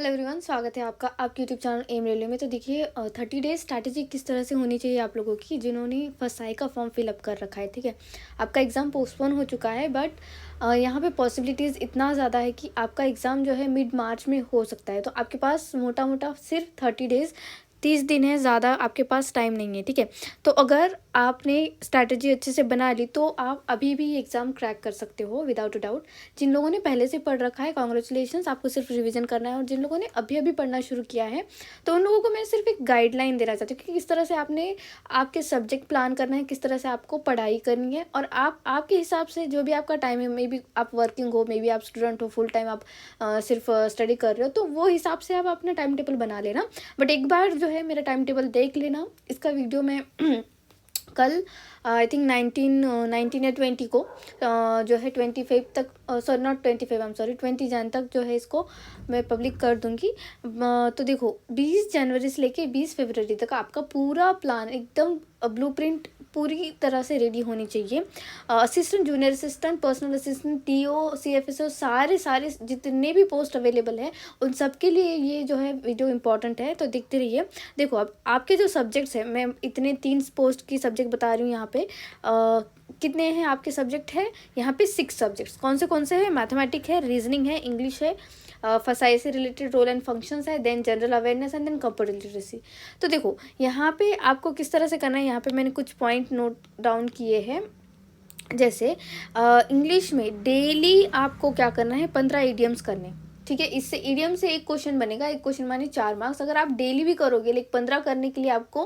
Hello everyone, स्वागत है आपका आपके यूट्यूब चैनल एम रेलवे में। तो देखिए 30 डेज स्ट्रैटेजी किस तरह से होनी चाहिए आप लोगों की जिन्होंने फर्स्ट आई का फॉर्म फिलअप कर रखा है। ठीक है, आपका एग्ज़ाम पोस्टपोन हो चुका है, बट यहाँ पे पॉसिबिलिटीज़ इतना ज़्यादा है कि आपका एग्ज़ाम जो है मिड मार्च में हो सकता है। तो आपके पास मोटा मोटा सिर्फ 30 डेज़ 30 दिन है, ज़्यादा आपके पास टाइम नहीं है। ठीक है, तो अगर आपने स्ट्रैटेजी अच्छे से बना ली तो आप अभी भी एग्ज़ाम क्रैक कर सकते हो विदाउट अ डाउट। जिन लोगों ने पहले से पढ़ रखा है, कॉन्ग्रेचुलेशंस, आपको सिर्फ रिवीजन करना है। और जिन लोगों ने अभी अभी पढ़ना शुरू किया है, तो उन लोगों को मैं सिर्फ एक गाइडलाइन देना चाहती हूँ कि किस तरह से आपने आपके सब्जेक्ट प्लान करना है, किस तरह से आपको पढ़ाई करनी है। और आप आपके हिसाब से जो भी आपका टाइम है, मे बी आप वर्किंग हो, मे बी आप स्टूडेंट हो, फुल टाइम आप सिर्फ स्टडी कर रहे हो, तो वो हिसाब से आप अपना टाइम टेबल बना लेना। बट एक बार जो है मेरा टाइम टेबल देख लेना। इसका वीडियो मैं कल आई थिंक 19 या 20 को जो है 25 तक, sorry not 25, I am sorry 20 जन तक जो है इसको मैं पब्लिक कर दूंगी। तो देखो 20 जनवरी से लेके 20 फरवरी तक आपका पूरा प्लान एकदम ब्लूप्रिंट पूरी तरह से रेडी होनी चाहिए। Assistant, junior assistant, personal assistant, TO, CFSO, सारे सारे जितने भी पोस्ट अवेलेबल है उन सब के लिए ये जो है वीडियो इंपॉर्टेंट है, तो देखते रहिए। देखो अब आपके जो सब्जेक्ट्स हैं, मैं इतने 3 पोस्ट की सब्जेक्ट बता रही हूँ यहाँ पे। कितने हैं आपके सब्जेक्ट है यहाँ पे? 6 सब्जेक्ट्स। कौन से हैं? मैथमेटिक है, रीजनिंग है, इंग्लिश है, फसाई से रिलेटेड रोल एंड फंक्शंस है, then general awareness and then computer literacy. तो देखो यहाँ पे आपको किस तरह से करना है, यहाँ पे मैंने कुछ पॉइंट नोट डाउन किए हैं। जैसे इंग्लिश में डेली आपको क्या करना है, 15 ईडियम्स करने। ठीक है, इससे ईडियम से एक क्वेश्चन बनेगा, एक क्वेश्चन माने 4 मार्क्स। अगर आप डेली भी करोगे, लेकिन 15 करने के लिए आपको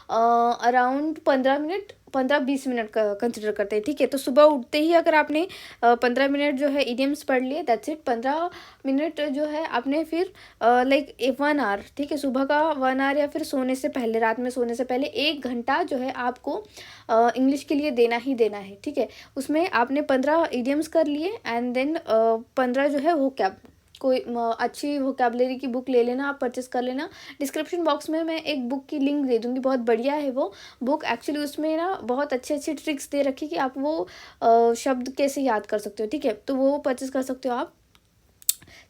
अराउंड 15-20 मिनट का कंसिडर करते हैं। ठीक है, तो सुबह उठते ही अगर आपने 15 मिनट जो है ईडियम्स पढ़ लिए, दैट्स इट। 15 मिनट जो है आपने फिर लाइक 1 आवर, ठीक है, सुबह का 1 आवर, या फिर सोने से पहले, रात में सोने से पहले 1 घंटा जो है आपको इंग्लिश के लिए देना ही देना है। ठीक है, उसमें आपने 15 ईडियम्स कर लिए एंड देन 15 जो है वोकैब, कोई अच्छी वोकैबलरी की बुक ले लेना, आप परचेस कर लेना। डिस्क्रिप्शन बॉक्स में मैं एक बुक की लिंक दे दूँगी, बहुत बढ़िया है वो बुक। एक्चुअली उसमें ना बहुत अच्छी अच्छी ट्रिक्स दे रखी कि आप वो शब्द कैसे याद कर सकते हो। ठीक है, तो वो परचेस कर सकते हो आप।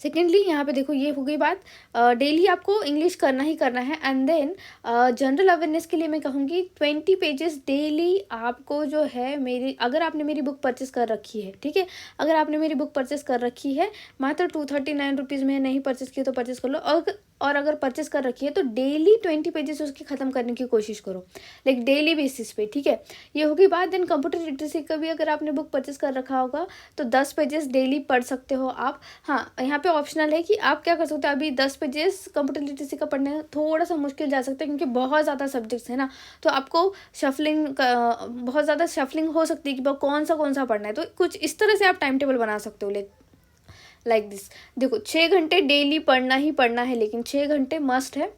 सेकेंडली यहाँ पे देखो, ये हो गई बात, डेली आपको इंग्लिश करना ही करना है। एंड देन जनरल अवेयरनेस के लिए मैं कहूँगी 20 पेजेस डेली आपको जो है, मेरी अगर आपने मेरी बुक परचेस कर रखी है, ठीक है, अगर आपने मेरी बुक परचेस कर रखी है, मात्र 239 रुपीज़ में, नहीं परचेस की तो परचेस कर लो। और अगर परचेस कर रखी है तो डेली 20 पेजेस उसके ख़त्म करने की कोशिश करो, लाइक डेली बेसिस पे। ठीक है, ये होगी बात। देन कंप्यूटर लिटरेसी का भी अगर आपने बुक परचेस कर रखा होगा तो 10 पेजेस डेली पढ़ सकते हो आप। हाँ, यहाँ पे ऑप्शनल है कि आप क्या कर सकते हो, अभी 10 पेजेस कंप्यूटर लिटरेसी का पढ़ने थोड़ा सा मुश्किल जा सकता है क्योंकि बहुत ज़्यादा सब्जेक्ट्स है ना, तो आपको बहुत ज़्यादा शफलिंग हो सकती है कि कौन सा पढ़ना है। तो कुछ इस तरह से आप टाइम टेबल बना सकते हो, लाइक दिस। देखो 6 घंटे डेली पढ़ना ही पढ़ना है, लेकिन 6 घंटे मस्ट है।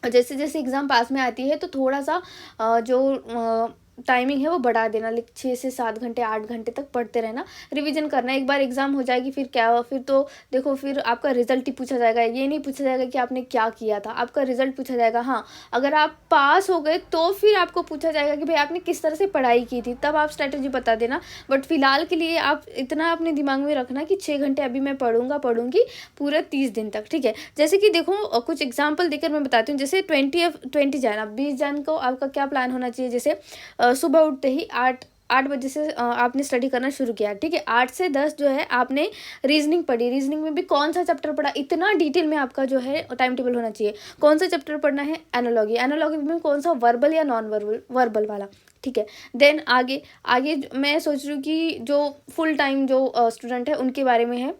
और जैसे जैसे एग्ज़ाम पास में आती है तो थोड़ा सा जो टाइमिंग है वो बढ़ा देना, लाइक 6 से 7 घंटे 8 घंटे तक पढ़ते रहना, रिवीजन करना। एक बार एग्ज़ाम हो जाएगी फिर क्या, फिर तो देखो फिर आपका रिजल्ट ही पूछा जाएगा। ये नहीं पूछा जाएगा कि आपने क्या किया था, आपका रिजल्ट पूछा जाएगा। हाँ, अगर आप पास हो गए तो फिर आपको पूछा जाएगा कि भाई आपने किस तरह से पढ़ाई की थी, तब आप स्ट्रैटेजी बता देना। बट फिलहाल के लिए आप इतना अपने दिमाग में रखना कि 6 घंटे अभी मैं पढ़ूंगी पूरे 30 दिन तक। ठीक है, जैसे कि देखो कुछ एग्जाम्पल देकर मैं बताती हूँ। जैसे 20 जन, अब 20 जन को आपका क्या प्लान होना चाहिए। जैसे सुबह उठते ही 8 बजे से आपने स्टडी करना शुरू किया। ठीक है, 8 से 10 जो है आपने रीजनिंग पढ़ी, रीजनिंग में भी कौन सा चैप्टर पढ़ा, इतना डिटेल में आपका जो है टाइम टेबल होना चाहिए। कौन सा चैप्टर पढ़ना है, एनालॉजी, एनालॉजी में कौन सा, वर्बल या नॉन वर्बल वाला। ठीक है, देन आगे मैं सोच रही हूँ कि जो फुल टाइम जो स्टूडेंट है उनके बारे में है।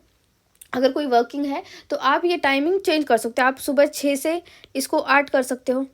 अगर कोई वर्किंग है तो आप ये टाइमिंग चेंज कर सकते हो, आप सुबह 6 से इसको 8 कर सकते हो।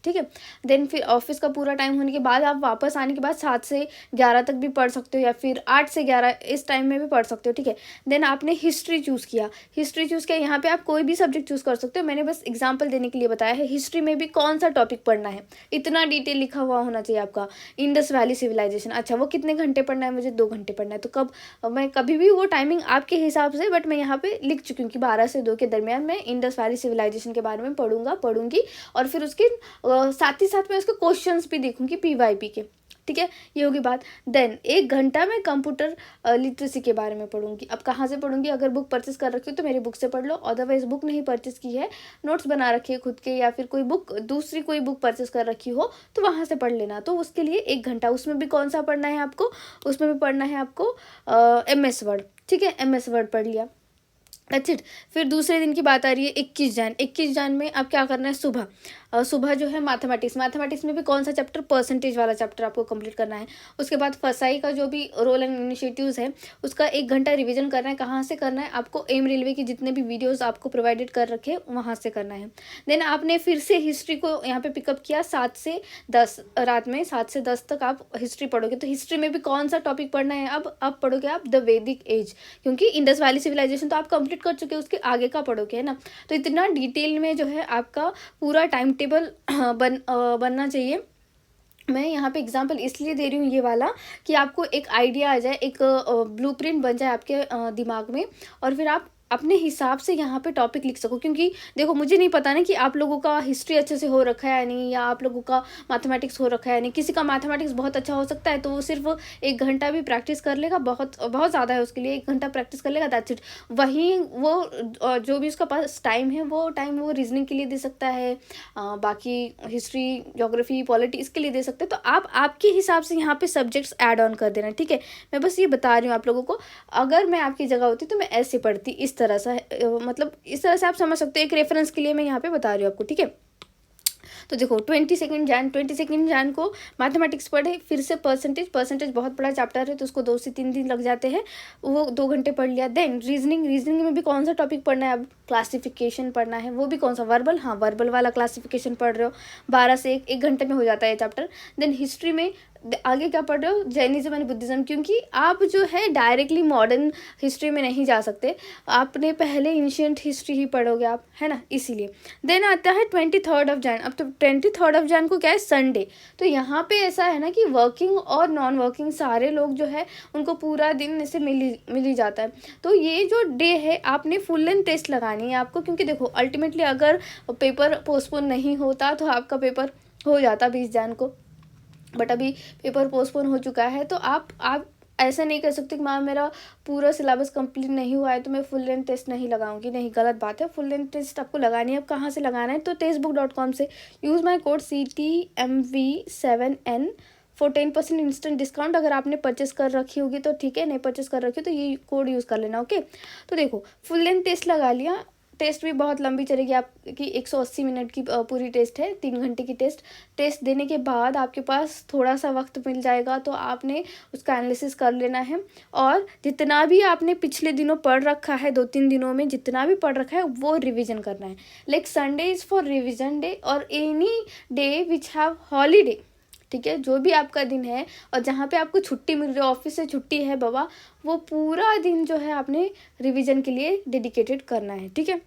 ठीक है, देन फिर ऑफिस का पूरा टाइम होने के बाद आप वापस आने के बाद 7 से 11 तक भी पढ़ सकते हो, या फिर 8 से 11 इस टाइम में भी पढ़ सकते हो। ठीक है, देन आपने हिस्ट्री चूज़ किया, यहाँ पे आप कोई भी सब्जेक्ट चूज़ कर सकते हो, मैंने बस एग्जाम्पल देने के लिए बताया है। हिस्ट्री में भी कौन सा टॉपिक पढ़ना है, इतना डिटेल लिखा हुआ होना चाहिए आपका। इंडस वैली सिविलाइजेशन, अच्छा वो कितने घंटे पढ़ना है, मुझे 2 घंटे पढ़ना है। तो मैं कभी भी वो टाइमिंग आपके हिसाब से, बट मैं यहाँ पे लिख चुकी हूँ कि 12 से 2 के दरमियान मैं इंडस वैली सिविलाइजेशन के बारे में पढ़ूंगी। और फिर उसके साथ ही साथ मैं उसके क्वेश्चंस भी देखूंगी PYP के। ठीक है, ये होगी बात। देन 1 घंटा मैं कंप्यूटर लिटरेसी के बारे में पढ़ूंगी। अब कहाँ से पढ़ूंगी? अगर बुक परचेस कर रखी हो तो मेरी बुक से पढ़ लो, अदरवाइज बुक नहीं परचेस की है, नोट्स बना रखी है खुद के, या फिर कोई बुक दूसरी कोई बुक परचेस कर रखी हो तो वहाँ से पढ़ लेना। तो उसके लिए 1 घंटा, उसमें भी कौन सा पढ़ना है आपको? उसमें भी पढ़ना है आपको MS वर्ड, ठीक है, MS वर्ड पढ़ लिया, दैट्स इट। फिर दूसरे दिन की बात आ रही है 21 जैन। 21 जैन में आप क्या करना है? सुबह सुबह जो है मैथमेटिक्स में भी कौन सा चैप्टर? परसेंटेज वाला चैप्टर आपको कंप्लीट करना है। उसके बाद फसाई का जो भी रोल एंड इनिशिएटिव्स है उसका 1 घंटा रिवीजन करना है। कहाँ से करना है? आपको एम रेलवे की जितने भी वीडियोस आपको प्रोवाइडेड कर रखे हैं वहाँ से करना है। देन आपने फिर से हिस्ट्री को यहाँ पे पिकअप किया 7 से 10, रात में 7 से 10 तक आप हिस्ट्री पढ़ोगे। तो हिस्ट्री में भी कौन सा टॉपिक पढ़ना है? अब पढ़ोगे आप द वैदिक एज, क्योंकि इंडस वैली सिविलाइजेशन तो आप कंप्लीट कर चुके हो, उसके आगे का पढ़ोगे, है ना। तो इतना डिटेल में जो है आपका पूरा टाइम टेबल बनना चाहिए। मैं यहाँ पे एग्जांपल इसलिए दे रही हूँ ये वाला कि आपको एक आइडिया आ जाए, एक ब्लूप्रिंट बन जाए आपके दिमाग में, और फिर आप अपने हिसाब से यहाँ पे टॉपिक लिख सको। क्योंकि देखो, मुझे नहीं पता ना कि आप लोगों का हिस्ट्री अच्छे से हो रखा है या नहीं, या आप लोगों का मैथमेटिक्स हो रखा है या नहीं। किसी का मैथमेटिक्स बहुत अच्छा हो सकता है तो वो सिर्फ 1 घंटा भी प्रैक्टिस कर लेगा, बहुत बहुत ज़्यादा है उसके लिए, 1 घंटा प्रैक्टिस कर लेगा, दैट्स इट। वहीं वो जो भी उसका पास टाइम है वो टाइम वो रीजनिंग के लिए दे सकता है, बाकी हिस्ट्री, ज्योग्राफी, पॉलिटी इसके लिए दे सकते हैं। तो आप आपके हिसाब से यहाँ पे सब्जेक्ट्स ऐड ऑन कर देना, ठीक है। मैं बस ये बता रही हूँ आप लोगों को, अगर मैं आपकी जगह होती तो मैं ऐसे पढ़ती, इस तरह से, मतलब इस तरह से आप समझ सकते हो। एक रेफरेंस के लिए मैं यहाँ पे बता रही हूँ आपको, ठीक है। तो देखो 22 जैन को मैथमेटिक्स पढ़े, फिर से परसेंटेज बहुत बड़ा चैप्टर है तो उसको 2 से 3 दिन लग जाते हैं, वो 2 घंटे पढ़ लिया। देन रीजनिंग में भी कौन सा टॉपिक पढ़ना है? अब क्लासिफिकेशन पढ़ना है, वो भी कौन सा? वर्बल, हाँ वर्बल वाला क्लासिफिकेशन पढ़ रहे हो, 12 से 1 घंटे में हो जाता है ये चैप्टर। देन हिस्ट्री में आगे क्या पढ़ रहे हो? जैनिज्म एंड बुद्धिज्म, क्योंकि आप जो है डायरेक्टली मॉडर्न हिस्ट्री में नहीं जा सकते, आपने पहले एंशिएंट हिस्ट्री ही पढ़ोगे आप, है ना, इसीलिए। देन आता है 23 जैन। अब तो 23 जैन को क्या है? संडे। तो यहाँ पे ऐसा है ना कि वर्किंग और नॉन वर्किंग सारे लोग जो है उनको पूरा दिन ऐसे मिल ही जाता है। तो ये जो डे है आपने फुल लेंथ टेस्ट लगानी है आपको, क्योंकि देखो अल्टीमेटली अगर पेपर पोस्टपोन नहीं होता तो आपका पेपर हो जाता 20 जैन को, बट अभी पेपर पोस्टपोन हो चुका है। तो आप ऐसा नहीं कर सकते कि मैम मेरा पूरा सिलेबस कंप्लीट नहीं हुआ है तो मैं फुल लेंथ टेस्ट नहीं लगाऊंगी, नहीं, गलत बात है। फुल लेंथ टेस्ट आपको लगानी है। अब कहाँ से लगाना है? तो टेस्टबुक.com से use my code CTMV7N for 10% instant discount. अगर आपने परचेस कर रखी होगी तो ठीक है, नहीं परचेस कर रखी हो तो ये कोड यूज़ कर लेना, ओके। तो देखो फुल लेंथ टेस्ट लगा लिया, टेस्ट भी बहुत लंबी चलेगी आपकी, 180 मिनट की पूरी टेस्ट है, 3 घंटे की टेस्ट देने के बाद आपके पास थोड़ा सा वक्त मिल जाएगा तो आपने उसका एनालिसिस कर लेना है। और जितना भी आपने पिछले दिनों पढ़ रखा है, 2-3 दिनों में जितना भी पढ़ रखा है वो रिवीजन करना है। Like Sunday is for revision day और any day which have holiday, ठीक है, जो भी आपका दिन है और जहाँ पे आपको छुट्टी मिल रही है, ऑफिस से छुट्टी है बाबा, वो पूरा दिन जो है आपने रिवीजन के लिए डेडिकेटेड करना है, ठीक है।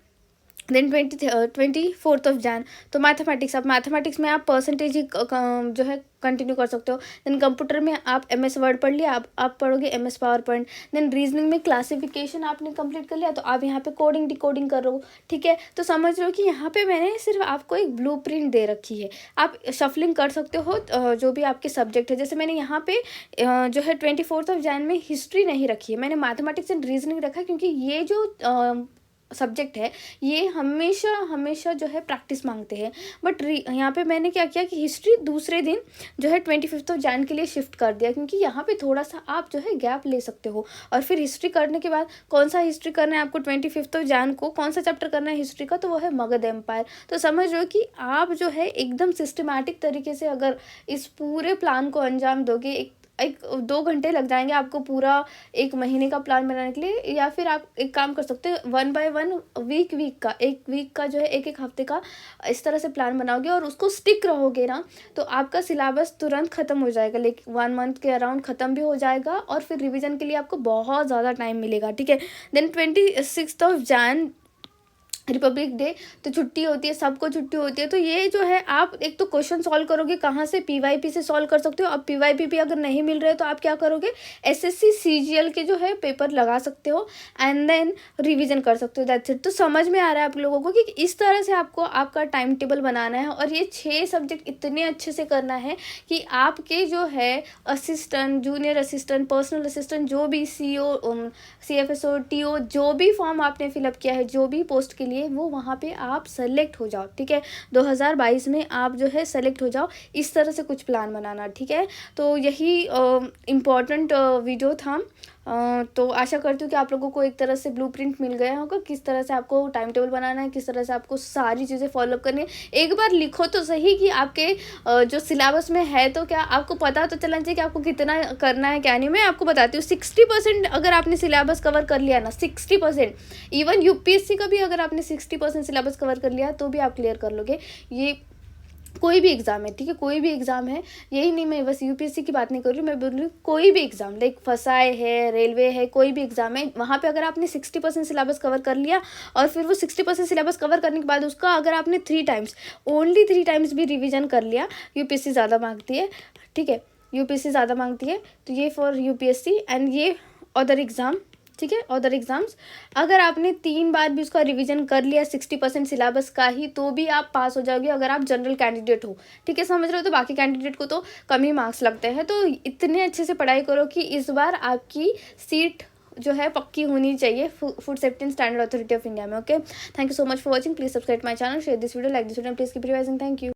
देन 24 जैन तो मैथमेटिक्स। अब मैथमेटिक्स में आप परसेंटेज ही जो है कंटिन्यू कर सकते हो। देन कंप्यूटर में आप MS वर्ड पढ़ लिया, आप पढ़ोगे MS PowerPoint. Then reasoning में क्लासिफिकेशन आपने कंप्लीट कर लिया तो आप यहाँ पे कोडिंग डिकोडिंग कर रहे हो, ठीक है। तो समझ रहे हो कि यहाँ पे मैंने सिर्फ आपको एक ब्लूप्रिंट दे रखी है, आप शफलिंग कर सकते हो जो भी आपके सब्जेक्ट है। जैसे मैंने यहाँ पे जो है 24 जैन में हिस्ट्री नहीं रखी है, मैंने मैथमेटिक्स एंड रीजनिंग रखा है, क्योंकि ये जो सब्जेक्ट है ये हमेशा जो है प्रैक्टिस मांगते हैं। बट यहाँ पे मैंने क्या किया कि हिस्ट्री दूसरे दिन जो है 25 जैन के लिए शिफ्ट कर दिया, क्योंकि यहाँ पे थोड़ा सा आप जो है गैप ले सकते हो। और फिर हिस्ट्री करने के बाद कौन सा हिस्ट्री करना है आपको 25 जैन को, कौन सा चैप्टर करना है हिस्ट्री का, तो वो है मगध एम्पायर। तो समझ रहे हो कि आप जो है एकदम सिस्टमैटिक तरीके से अगर इस पूरे प्लान को अंजाम दोगे, एक 2 घंटे लग जाएंगे आपको पूरा 1 महीने का प्लान बनाने के लिए। या फिर आप एक काम कर सकते हो 1 बाय 1 एक वीक का जो है एक हफ्ते का इस तरह से प्लान बनाओगे और उसको स्टिक रहोगे ना, तो आपका सिलेबस तुरंत ख़त्म हो जाएगा, लेकिन 1 मंथ के अराउंड ख़त्म भी हो जाएगा और फिर रिविज़न के लिए आपको बहुत ज़्यादा टाइम मिलेगा, ठीक है। देन 26 जैन रिपब्लिक डे तो छुट्टी होती है, सबको छुट्टी होती है। तो ये जो है आप एक तो क्वेश्चन सॉल्व करोगे कहाँ से, पीवाईपी से सॉल्व कर सकते हो। अब पीवाईपी भी अगर नहीं मिल रहे तो आप क्या करोगे, एसएससी सीजीएल के जो है पेपर लगा सकते हो एंड देन रिवीजन कर सकते हो। That's it. तो समझ में आ रहा है आप लोगों को कि इस तरह से आपको आपका टाइम टेबल बनाना है और ये 6 सब्जेक्ट इतने अच्छे से करना है कि आपके जो है assistant, junior assistant, personal assistant, जो भी सीओ, सीएफएसओ, टीओ, जो भी फॉर्म आपने फिलअप किया है, जो भी पोस्ट के लिए, वो वहाँ पे आप सेलेक्ट हो जाओ। ठीक है, 2022 में आप जो है सेलेक्ट हो जाओ। इस तरह से कुछ प्लान बनाना। ठीक है, तो यही इम्पॉर्टेंट वीडियो था। तो आशा करती हूँ कि आप लोगों को एक तरह से ब्लूप्रिंट मिल गया होगा, किस तरह से आपको टाइम टेबल बनाना है, किस तरह से आपको सारी चीज़ें फॉलो करनी है। एक बार लिखो तो सही कि आपके जो सिलेबस में है, तो क्या आपको पता तो चलना चाहिए कि आपको कितना करना है क्या नहीं। मैं आपको बताती हूँ 60% अगर आपने सिलेबस कवर कर लिया ना, 60%, इवन यूपीएससी का भी अगर आपने 60% सिलेबस कवर कर लिया तो भी आप क्लियर कर लोगे। ये कोई भी एग्ज़ाम है, ठीक है, कोई भी एग्ज़ाम है, यही नहीं, मैं बस यूपीएससी की बात नहीं कर रही हूँ, मैं बोल रही हूँ कोई भी एग्ज़ाम, लाइक फसाए है, रेलवे है, कोई भी एग्ज़ाम है, वहाँ पे अगर आपने 60% सिलेबस कवर कर लिया और फिर वो 60% सिलेबस कवर करने के बाद उसका अगर आपने 3 टाइम्स, ओनली 3 टाइम्स भी रिविजन कर लिया, यूपीएससी ज़्यादा मांगती है। ठीक है, यूपीएससी ज़्यादा मांगती है, तो ये फॉर यूपीएससी एंड ये अदर एग्ज़ाम। ठीक है, अदर एग्जाम्स अगर आपने 3 बार भी उसका रिवीजन कर लिया 60% सिलेबस का ही, तो भी आप पास हो जाओगे अगर आप जनरल कैंडिडेट हो। ठीक है, समझ रहे हो। तो बाकी कैंडिडेट को तो कम ही मार्क्स लगते हैं। तो इतने अच्छे से पढ़ाई करो कि इस बार आपकी सीट जो है पक्की होनी चाहिए food safety and standard authority of India में। Okay, thank you so much for watching. Please subscribe my channel, share this video, like this video, please keep revising. Thank you.